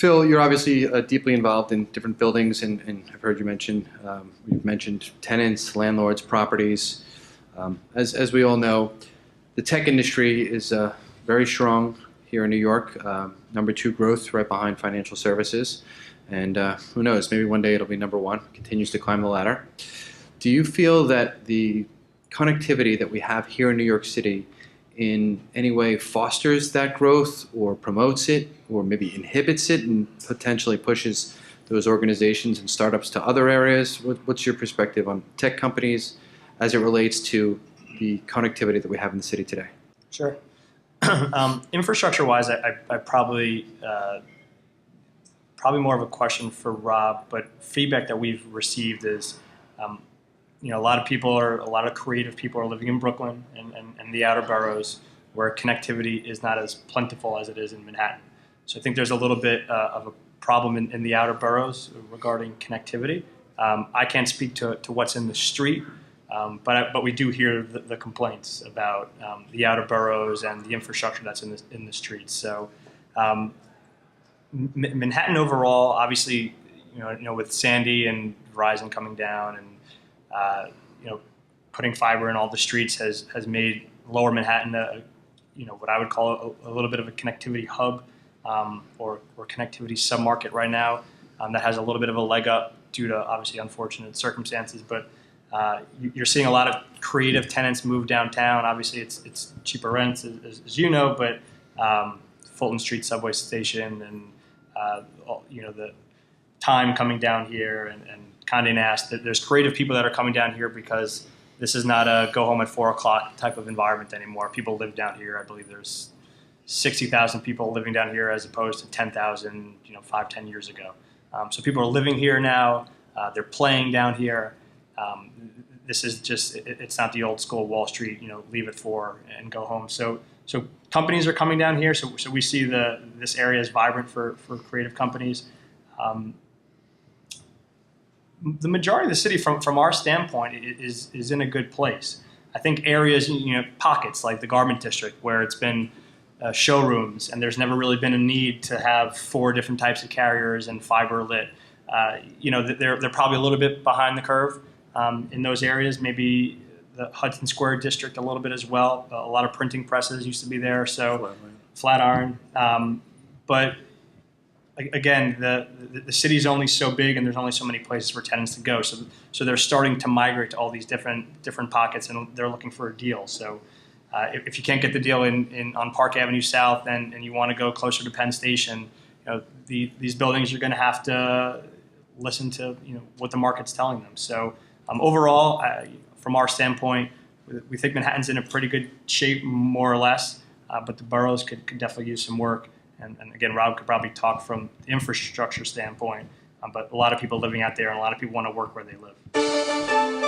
Phil, you're obviously deeply involved in different buildings, and I've heard you mention, you've mentioned tenants, landlords, properties. As we all know, the tech industry is very strong here in New York. Number 2 growth, right behind financial services. And who knows, maybe one day it'll be number 1, continues to climb the ladder. Do you feel that the connectivity that we have here in New York City in any way fosters that growth or promotes it or maybe inhibits it and potentially pushes those organizations and startups to other areas? What's your perspective on tech companies as it relates to the connectivity that we have in the city today? Sure. Infrastructure-wise, I probably more of a question for Rob, but feedback that we've received is, a lot of creative people are living in Brooklyn and the outer boroughs where connectivity is not as plentiful as it is in Manhattan. So I think there's a little bit of a problem in the outer boroughs regarding connectivity. I can't speak to what's in the street, but we do hear the complaints about the outer boroughs and the infrastructure that's in the streets. So Manhattan overall, obviously, with Sandy and Verizon coming down and putting fiber in all the streets has made Lower Manhattan what I would call a little bit of a connectivity hub or connectivity submarket right now that has a little bit of a leg up due to obviously unfortunate circumstances. But you're seeing a lot of creative tenants move downtown. Obviously, it's cheaper rents, as you know, but Fulton Street subway station and the Time coming down here and Condé Nast, that there's creative people that are coming down here because this is not a go home at 4 o'clock type of environment anymore. People live down here. I believe there's 60,000 people living down here as opposed to 10,000, 5-10 years ago. So people are living here now. They're playing down here. This is just, it's not the old school Wall Street, leave at 4 and go home. So companies are coming down here. So we see this area is vibrant for creative companies. The majority of the city, from our standpoint, is in a good place. I think areas, pockets like the Garment District, where it's been showrooms, and there's never really been a need to have 4 different types of carriers and fiber lit. They're probably a little bit behind the curve in those areas. Maybe the Hudson Square District a little bit as well. A lot of printing presses used to be there, so Flatiron. But again, the city's only so big, and there's only so many places for tenants to go. So they're starting to migrate to all these different pockets, and they're looking for a deal. So if you can't get the deal on Park Avenue South and you want to go closer to Penn Station, these buildings you're going to have to listen to what the market's telling them. So overall, from our standpoint, we think Manhattan's in a pretty good shape, more or less, but the boroughs could definitely use some work. And again, Rob could probably talk from the infrastructure standpoint, but a lot of people living out there and a lot of people want to work where they live.